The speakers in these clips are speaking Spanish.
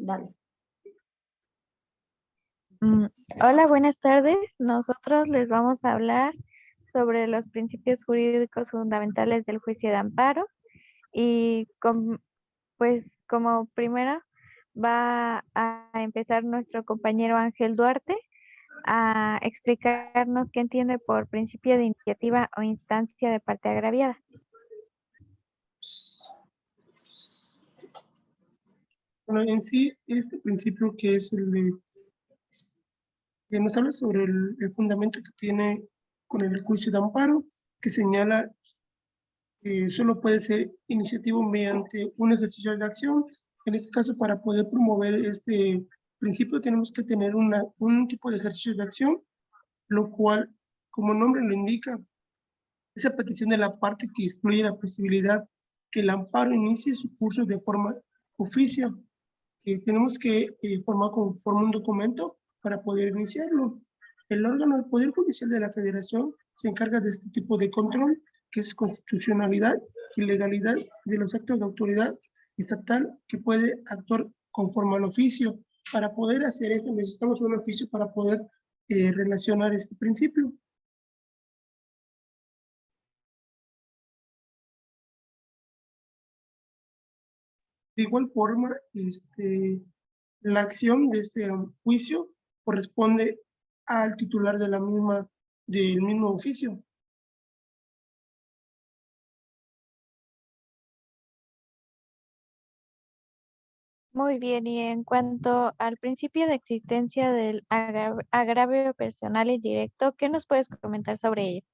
Dale. Mm, Hola, buenas tardes. Nosotros les vamos a hablar sobre los principios jurídicos fundamentales del juicio de amparo y pues como primero va a empezar nuestro compañero Ángel Duarte a explicarnos qué entiende por principio de iniciativa o instancia de parte agraviada. Bueno, en sí, este principio que es que nos habla sobre el fundamento que tiene con el juicio de amparo, que señala que solo puede ser iniciativo mediante un ejercicio de la acción. En este caso, para poder promover este principio, tenemos que tener un tipo de ejercicio de acción, lo cual, como el nombre lo indica, esa petición de la parte que excluye la posibilidad que el amparo inicie su curso de forma oficio, que tenemos que formar conforme un documento para poder iniciarlo. El órgano del Poder Judicial de la Federación se encarga de este tipo de control, que es constitucionalidad y legalidad de los actos de autoridad estatal que puede actuar conforme al oficio. Para poder hacer esto necesitamos un oficio para poder relacionar este principio. De igual forma, la acción de este juicio corresponde al titular de del mismo oficio. Muy bien, y en cuanto al principio de existencia del agravio personal indirecto, ¿qué nos puedes comentar sobre ello?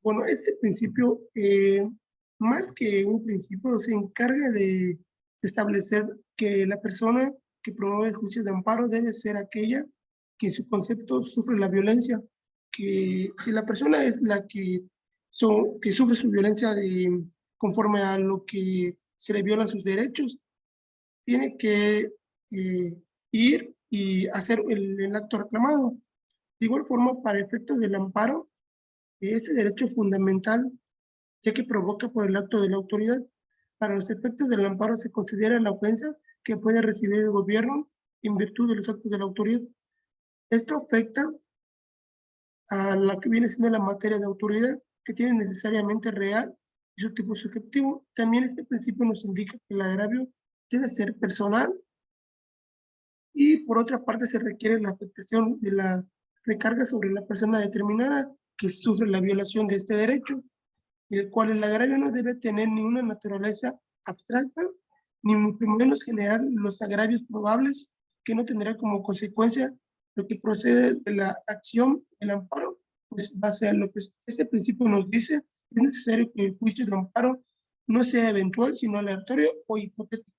Bueno, este principio, más que un principio, se encarga de establecer que la persona que promueve el juicio de amparo debe ser aquella que en su concepto sufre la violencia, que si la persona es la que sufre su violencia conforme a lo que se le violan sus derechos, tiene que ir y hacer el acto reclamado. De igual forma, para efectos del amparo, este derecho fundamental, ya que provoca por el acto de la autoridad. Para los efectos del amparo se considera la ofensa que puede recibir el gobierno en virtud de los actos de la autoridad. Esto afecta a la que viene siendo la materia de autoridad, que tiene necesariamente real y su tipo subjetivo. También este principio nos indica que el agravio debe ser personal y por otra parte se requiere la afectación de la recarga sobre la persona determinada que sufre la violación de este derecho, el cual el agravio no debe tener ni una naturaleza abstracta, ni mucho menos generar los agravios probables que no tendrá como consecuencia lo que procede de la acción, el amparo, pues base a lo que este principio nos dice, es necesario que el juicio de amparo no sea eventual, sino aleatorio o hipotético.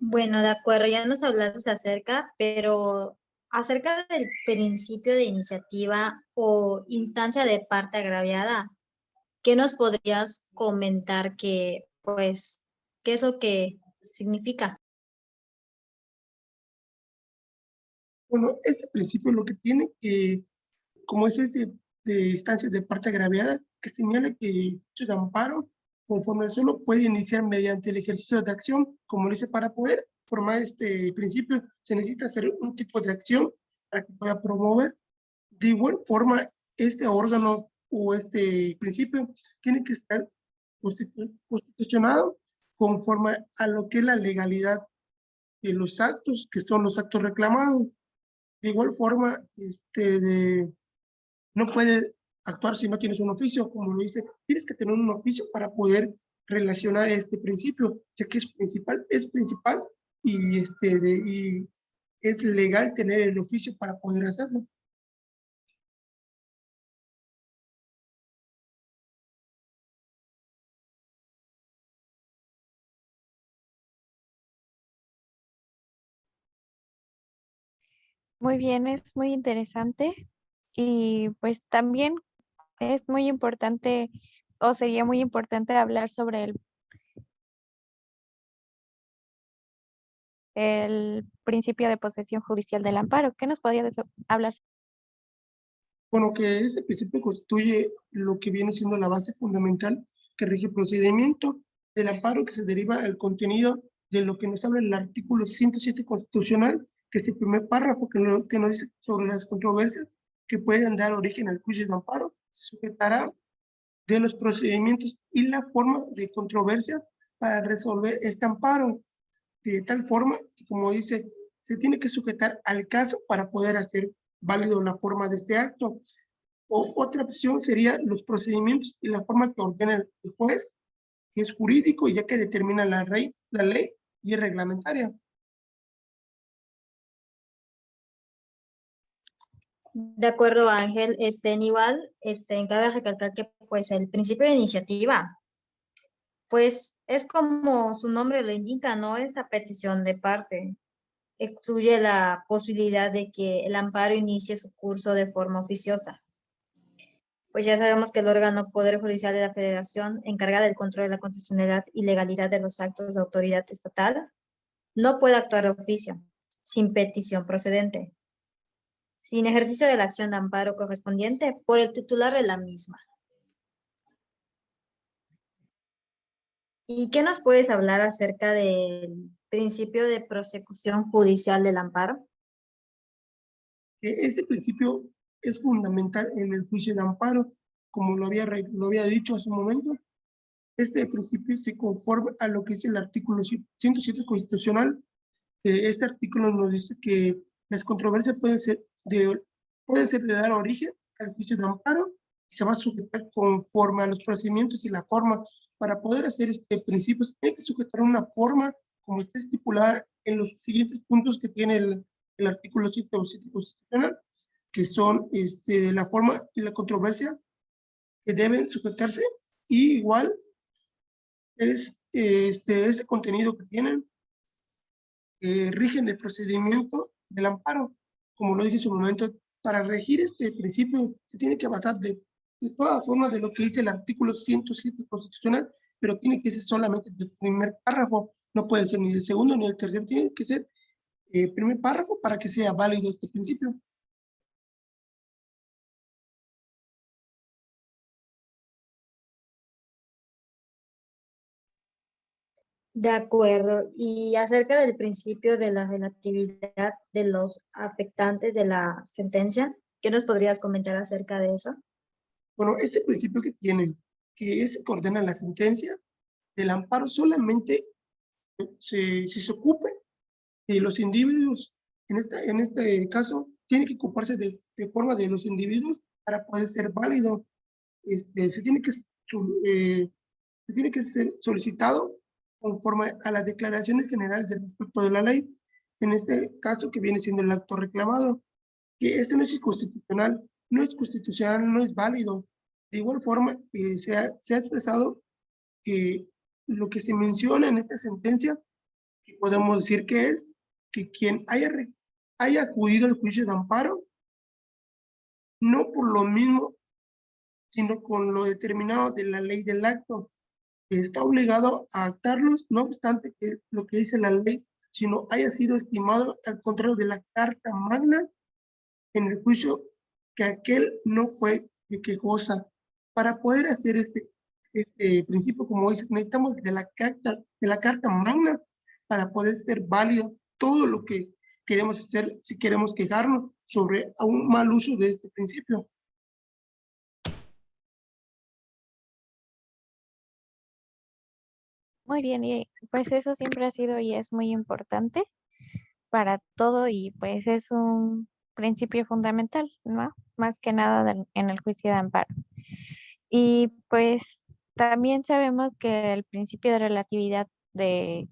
Bueno, de acuerdo, ya nos hablaste acerca, pero acerca del principio de iniciativa o instancia de parte agraviada, ¿qué nos podrías comentar pues, qué es lo que significa? Bueno, este principio lo que tiene que, como de instancias de parte agraviada, que señala que el hecho de amparo, conforme solo puede iniciar mediante el ejercicio de acción, como lo dice, para poder formar este principio, se necesita hacer un tipo de acción para que pueda promover. De igual forma, este órgano o este principio tiene que estar constitucionado conforme a lo que es la legalidad de los actos, que son los actos reclamados. De igual forma, no puede actuar si no tienes un oficio, como lo dice, tienes que tener un oficio para poder relacionar este principio, ya que es principal y es legal tener el oficio para poder hacerlo. Muy bien, es muy interesante y pues también es muy importante o sería muy importante hablar sobre el el principio de posesión judicial del amparo. ¿Qué nos podría hablar? Bueno, que este principio constituye lo que viene siendo la base fundamental que rige el procedimiento del amparo, que se deriva del contenido de lo que nos habla el artículo 107 constitucional, que es el primer párrafo que nos dice sobre las controversias que pueden dar origen al juicio de amparo, se sujetará de los procedimientos y la forma de controversia para resolver este amparo, de tal forma que, como dice, se tiene que sujetar al caso para poder hacer válido la forma de este acto. O otra opción sería los procedimientos y la forma que ordena el juez, que es jurídico, ya que determina la ley y es reglamentaria. De acuerdo, Ángel, igual, cabe recalcar que pues el principio de iniciativa, pues es como su nombre lo indica, no es a petición de parte. Excluye la posibilidad de que el amparo inicie su curso de forma oficiosa. Pues ya sabemos que el órgano Poder Judicial de la Federación, encargado del control de la constitucionalidad y legalidad de los actos de autoridad estatal, no puede actuar de oficio, sin petición procedente, sin ejercicio de la acción de amparo correspondiente por el titular de la misma. ¿Y qué nos puedes hablar acerca del principio de prosecución judicial del amparo? Este principio es fundamental en el juicio de amparo, como lo había dicho hace un momento. Este principio se conforma a lo que es el artículo 107 constitucional. Este artículo nos dice que las controversias pueden ser de dar origen al juicio de amparo y se va a sujetar conforme a los procedimientos y la forma. Para poder hacer este principio se tiene que sujetar una forma como está estipulada en los siguientes puntos que tiene el artículo 107 constitucional, que son la forma y la controversia que deben sujetarse, y igual es este contenido que tienen, rigen el procedimiento del amparo. Como lo dije en su momento, para regir este principio se tiene que basar de todas formas de lo que dice el artículo 107 constitucional, pero tiene que ser solamente del primer párrafo, no puede ser ni del segundo ni del tercero, tiene que ser primer párrafo para que sea válido este principio. De acuerdo. Y acerca del principio de la relatividad de los afectantes de la sentencia, ¿qué nos podrías comentar acerca de eso? Bueno, este principio que tienen, que es que ordena la sentencia del amparo, solamente si se ocupe de los individuos. En este caso, tiene que ocuparse de forma de los individuos para poder ser válido. Se tiene que ser solicitado conforme a las declaraciones generales de respecto de la ley, en este caso que viene siendo el acto reclamado, que este no es inconstitucional, no es válido. De igual forma, se ha expresado que lo que se menciona en esta sentencia, que podemos decir que es que quien haya acudido al juicio de amparo, no por lo mismo, sino con lo determinado de la ley del acto, está obligado a actarlos, no obstante que lo que dice la ley, sino haya sido estimado al contrario de la Carta Magna en el juicio que aquel no fue de quejosa. Para poder hacer este principio, como dice, necesitamos de la Carta Magna para poder ser válido todo lo que queremos hacer, si queremos quejarnos sobre un mal uso de este principio. Muy bien, y pues eso siempre ha sido y es muy importante para todo y pues es un principio fundamental, ¿no? Más que nada en el juicio de amparo. Y pues también sabemos que el principio de relatividad de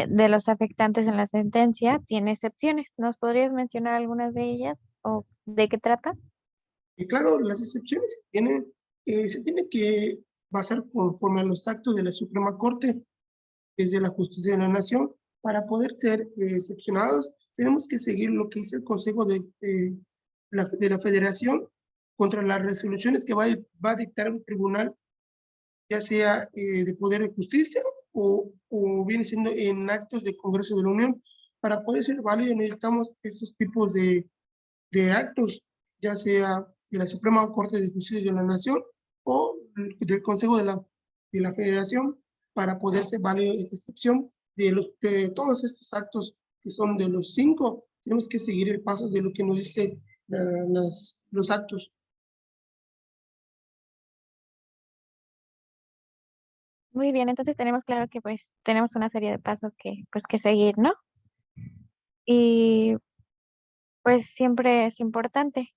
los afectantes en la sentencia tiene excepciones. ¿Nos podrías mencionar algunas de ellas o de qué trata? Y claro, las excepciones que tienen, se tienen que basar conforme a los actos de la Suprema Corte, que es de la Justicia de la Nación. Para poder ser excepcionados, tenemos que seguir lo que dice el Consejo de la Federación contra las resoluciones que va a dictar un tribunal ya sea de Poder de Justicia o viene siendo en actos de Congreso de la Unión. Para poder ser válido necesitamos estos tipos de actos, ya sea de la Suprema Corte de Justicia de la Nación o del Consejo de la Federación, para poder ser válido esta excepción de todos estos actos que son de los 5. Tenemos que seguir el paso de lo que nos dice los actos. Muy bien, entonces tenemos claro que pues tenemos una serie de pasos que pues que seguir, ¿no? Y pues siempre es importante.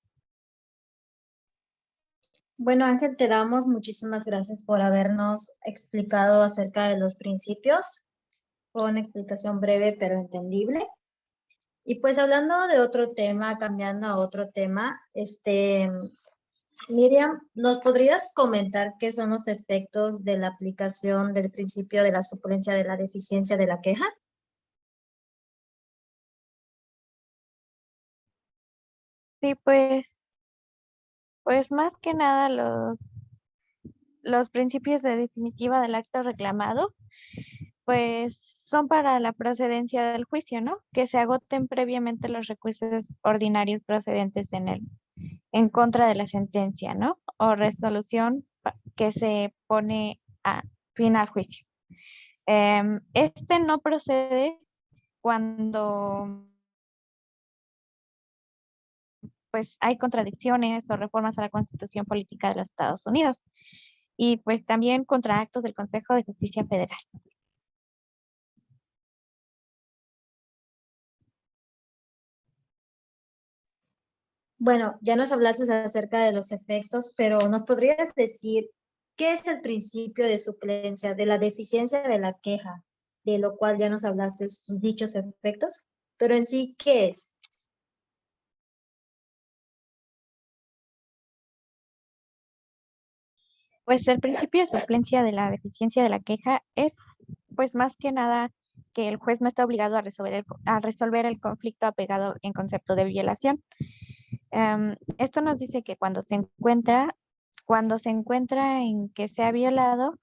Bueno, Ángel, te damos muchísimas gracias por habernos explicado acerca de los principios. Fue una explicación breve pero entendible. Y pues hablando de otro tema, cambiando a otro tema, Miriam, ¿nos podrías comentar qué son los efectos de la aplicación del principio de la suplencia de la deficiencia de la queja? Sí, pues más que nada los principios de definitiva del acto reclamado, pues son para la procedencia del juicio, ¿no? Que se agoten previamente los recursos ordinarios procedentes en contra de la sentencia, ¿no? O resolución que se pone a fin al juicio. Este no procede cuando pues hay contradicciones o reformas a la Constitución Política de los Estados Unidos y pues también contra actos del Consejo de Justicia Federal. Bueno, ya nos hablaste acerca de los efectos, pero ¿nos podrías decir qué es el principio de suplencia de la deficiencia de la queja, de lo cual ya nos hablaste dichos efectos? Pero en sí, ¿qué es? Pues el principio de suplencia de la deficiencia de la queja es pues más que nada que el juez no está obligado a resolver el conflicto apegado en concepto de violación. Esto nos dice que cuando se encuentra en que se ha violado,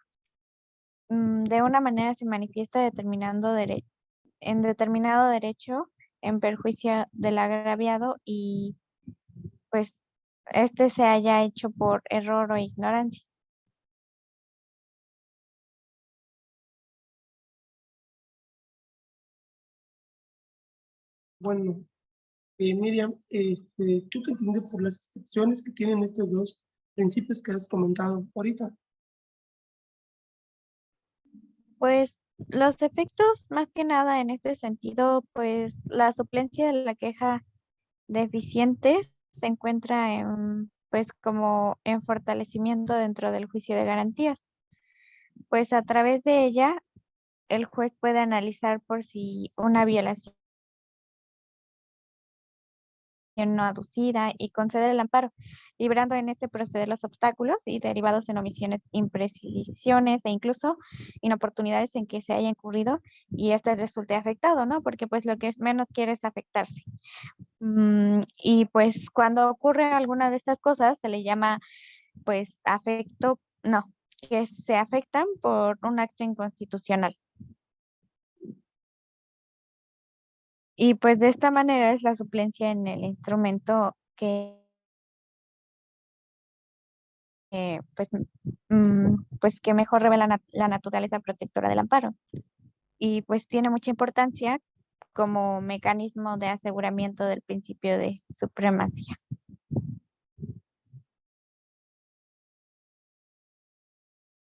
de una manera se manifiesta en determinado derecho en perjuicio del agraviado y pues este se haya hecho por error o ignorancia. Bueno, Miriam, ¿tú qué entiendes por las excepciones que tienen estos dos principios que has comentado ahorita? Pues los efectos más que nada en este sentido, pues la suplencia de la queja deficiente se encuentra en pues como en fortalecimiento dentro del juicio de garantías. Pues a través de ella el juez puede analizar por si una violación no aducida y conceder el amparo, librando en este proceder los obstáculos y derivados en omisiones, imprecisiones e incluso inoportunidades en que se haya incurrido y este resulte afectado, ¿no? Porque pues lo que menos quiere es afectarse. Y pues cuando ocurre alguna de estas cosas se le llama pues afecto, no, que se afectan por un acto inconstitucional. Y pues de esta manera es la suplencia en el instrumento pues, pues que mejor revela la naturaleza protectora del amparo. Y pues tiene mucha importancia como mecanismo de aseguramiento del principio de supremacía.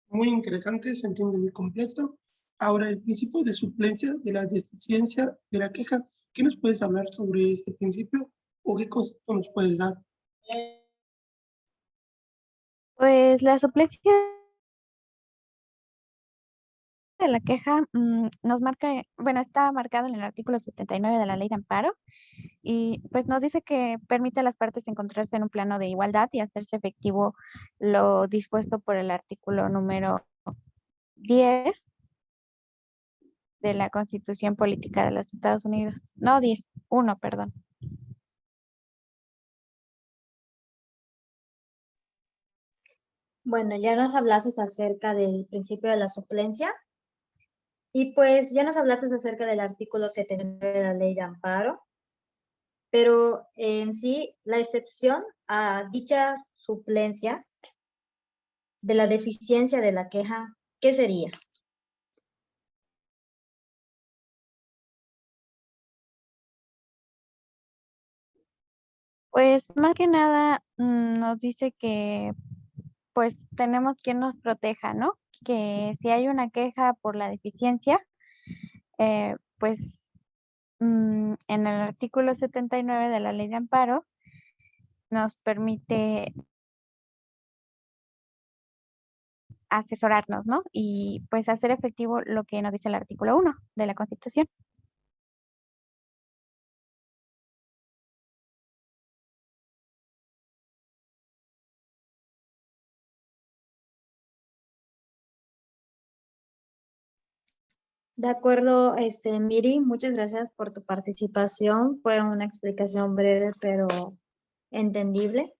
Muy interesante, se entiende muy completo. Ahora, el principio de suplencia de la deficiencia de la queja, ¿qué nos puedes hablar sobre este principio o qué concepto nos puedes dar? Pues la suplencia de la queja nos marca, bueno, está marcado en el artículo 79 de la Ley de Amparo y pues nos dice que permite a las partes encontrarse en un plano de igualdad y hacerse efectivo lo dispuesto por el artículo número 10 de la Constitución Política de los Estados Unidos. No, 1, perdón. Bueno, ya nos hablases acerca del principio de la suplencia y pues ya nos hablases acerca del artículo 79 de la ley de amparo, pero en sí la excepción a dicha suplencia de la deficiencia de la queja, ¿qué sería? Pues más que nada nos dice que pues tenemos quien nos proteja, ¿no? Que si hay una queja por la deficiencia, pues en el artículo 79 de la ley de amparo nos permite asesorarnos, ¿no? Y pues hacer efectivo lo que nos dice el artículo 1 de la Constitución. De acuerdo, Miri, muchas gracias por tu participación. Fue una explicación breve pero entendible.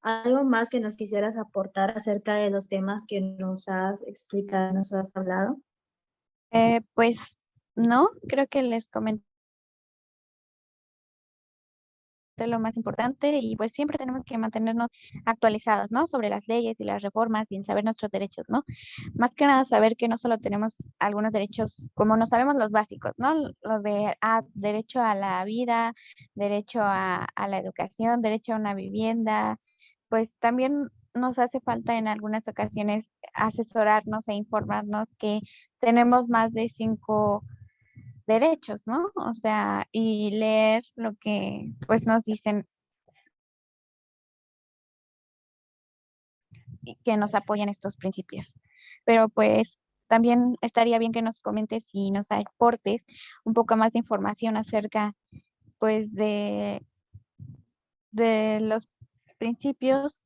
¿Algo más que nos quisieras aportar acerca de los temas que nos has explicado, nos has hablado? Pues no, creo que les comenté lo más importante y pues siempre tenemos que mantenernos actualizados, ¿no? Sobre las leyes y las reformas y en saber nuestros derechos, ¿no? Más que nada saber que no solo tenemos algunos derechos, como no sabemos los básicos, ¿no? Los de derecho a la vida, derecho a la educación, derecho a una vivienda, pues también nos hace falta en algunas ocasiones asesorarnos e informarnos que tenemos más de 5 derechos, ¿no? O sea, y leer lo que pues nos dicen y que nos apoyan estos principios. Pero pues también estaría bien que nos comentes y nos aportes un poco más de información acerca pues de los principios.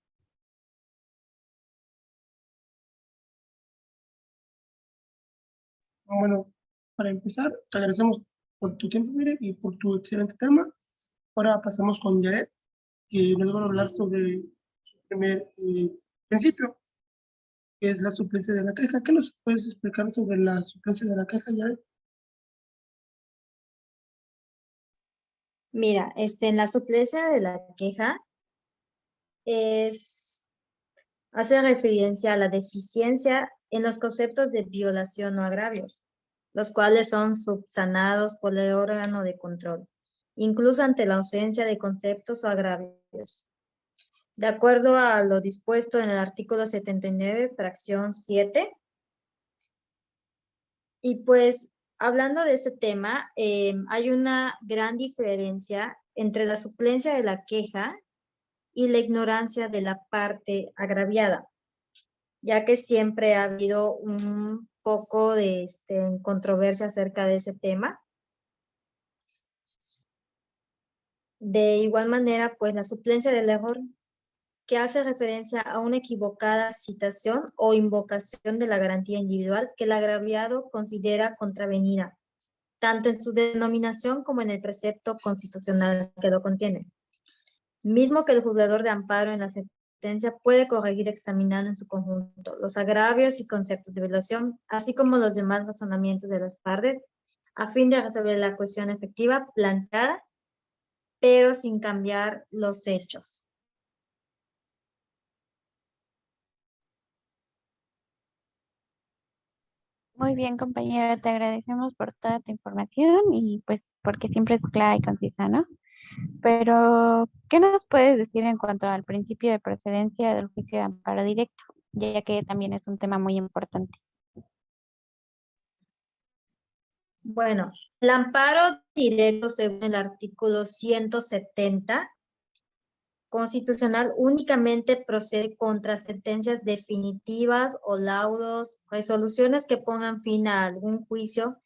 Bueno, para empezar, te agradecemos por tu tiempo, mire, y por tu excelente tema. Ahora pasamos con Jared, que nos va a hablar sobre su primer principio, que es la suplencia de la queja. ¿Qué nos puedes explicar sobre la suplencia de la queja, Jared? Mira, en la suplencia de la queja hace referencia a la deficiencia en los conceptos de violación o agravios, los cuales son subsanados por el órgano de control, incluso ante la ausencia de conceptos o agravios. De acuerdo a lo dispuesto en el artículo 79, fracción 7, y pues hablando de ese tema, hay una gran diferencia entre la suplencia de la queja y la ignorancia de la parte agraviada, ya que siempre ha habido un poco de controversia acerca de ese tema. De igual manera, pues la suplencia del error, que hace referencia a una equivocada citación o invocación de la garantía individual que el agraviado considera contravenida, tanto en su denominación como en el precepto constitucional que lo contiene, mismo que el juzgador de amparo en la sentencia puede corregir examinando en su conjunto los agravios y conceptos de violación, así como los demás razonamientos de las partes, a fin de resolver la cuestión efectiva planteada, pero sin cambiar los hechos. Muy bien, compañera, te agradecemos por toda tu información y pues porque siempre es clara y concisa, ¿no? Pero, ¿qué nos puedes decir en cuanto al principio de procedencia del juicio de amparo directo? Ya que también es un tema muy importante. Bueno, el amparo directo según el artículo 170 constitucional únicamente procede contra sentencias definitivas o laudos, resoluciones que pongan fin a algún juicio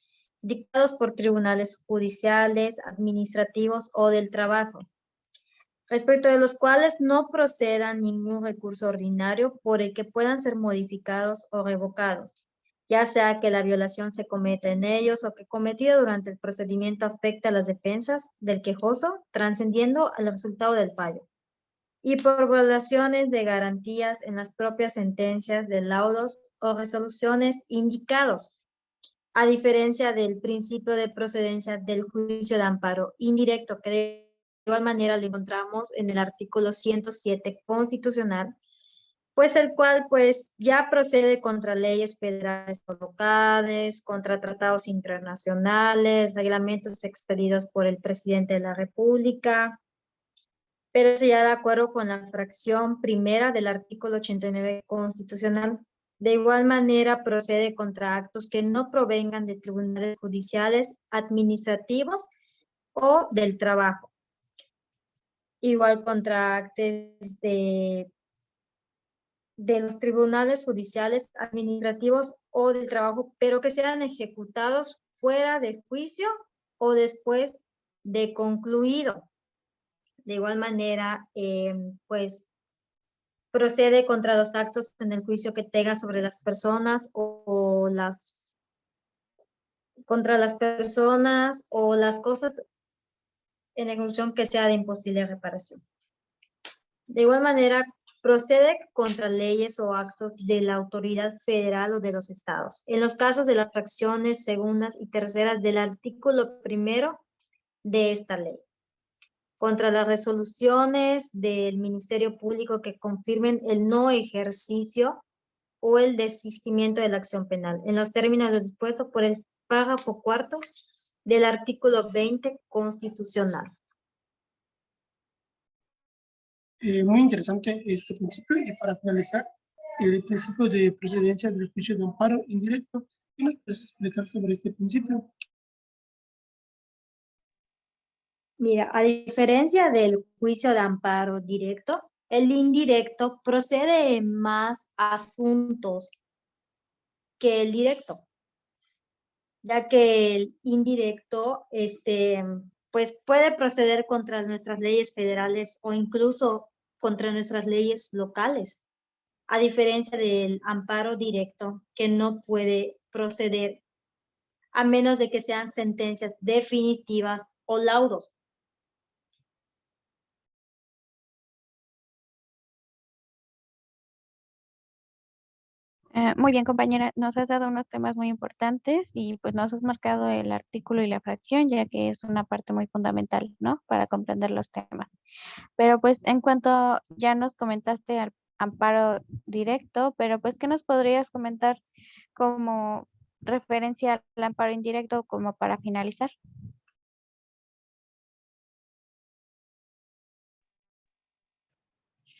dictados por tribunales judiciales, administrativos o del trabajo, respecto de los cuales no proceda ningún recurso ordinario por el que puedan ser modificados o revocados, ya sea que la violación se cometa en ellos o que cometida durante el procedimiento afecte a las defensas del quejoso, trascendiendo al resultado del fallo. y por violaciones de garantías en las propias sentencias de laudos o resoluciones indicados, a diferencia del principio de procedencia del juicio de amparo indirecto, que de igual manera lo encontramos en el artículo 107 constitucional, pues el cual pues ya procede contra leyes federales o locales, contra tratados internacionales, reglamentos expedidos por el presidente de la República, pero eso ya de acuerdo con la fracción primera del artículo 89 constitucional. De igual manera procede contra actos que no provengan de tribunales judiciales, administrativos o del trabajo. Igual contra actos de los tribunales judiciales, administrativos o del trabajo, pero que sean ejecutados fuera de juicio o después de concluido. De igual manera, pues procede contra los actos en el juicio que tenga sobre las personas o contra las personas o las cosas en ejecución que sea de imposible reparación. De igual manera, procede contra leyes o actos de la autoridad federal o de los estados. En los casos de las fracciones segundas y terceras del artículo primero de esta ley. Contra las resoluciones del Ministerio Público que confirmen el no ejercicio o el desistimiento de la acción penal, en los términos dispuestos por el párrafo cuarto del artículo 20 constitucional. Muy interesante este principio. Y para finalizar, el principio de procedencia del juicio de amparo indirecto. ¿Qué nos puedes explicar sobre este principio? Mira, a diferencia del juicio de amparo directo, el indirecto procede en más asuntos que el directo, ya que el indirecto, pues puede proceder contra nuestras leyes federales o incluso contra nuestras leyes locales, a diferencia del amparo directo, que no puede proceder a menos de que sean sentencias definitivas o laudos. Muy bien, compañera, nos has dado unos temas muy importantes y pues nos has marcado el artículo y la fracción, ya que es una parte muy fundamental, ¿no? Para comprender los temas. Pero pues en cuanto ya nos comentaste al amparo directo, pero pues ¿qué nos podrías comentar como referencia al amparo indirecto como para finalizar?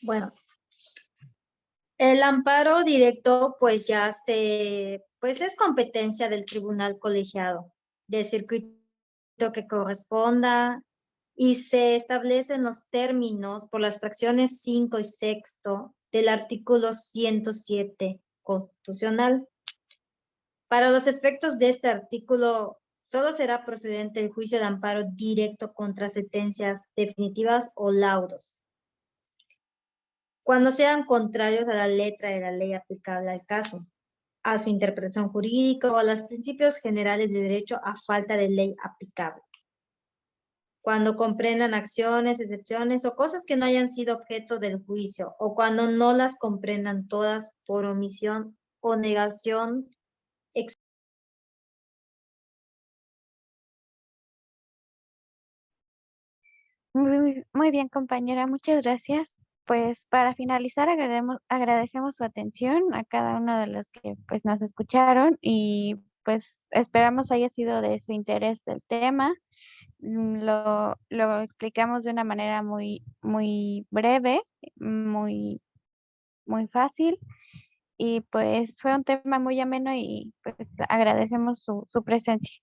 Bueno, el amparo directo pues pues es competencia del tribunal colegiado de circuito que corresponda y se establecen los términos por las fracciones 5 y 6 del artículo 107 constitucional. Para los efectos de este artículo, solo será procedente el juicio de amparo directo contra sentencias definitivas o laudos, cuando sean contrarios a la letra de la ley aplicable al caso, a su interpretación jurídica o a los principios generales de derecho a falta de ley aplicable. Cuando comprendan acciones, excepciones o cosas que no hayan sido objeto del juicio, o cuando no las comprendan todas por omisión o negación. Muy bien, compañera, muchas gracias. Pues para finalizar, agradecemos su atención a cada uno de los que pues nos escucharon y pues esperamos haya sido de su interés el tema. Lo explicamos de una manera muy breve, muy, muy fácil y pues fue un tema muy ameno y pues agradecemos su presencia.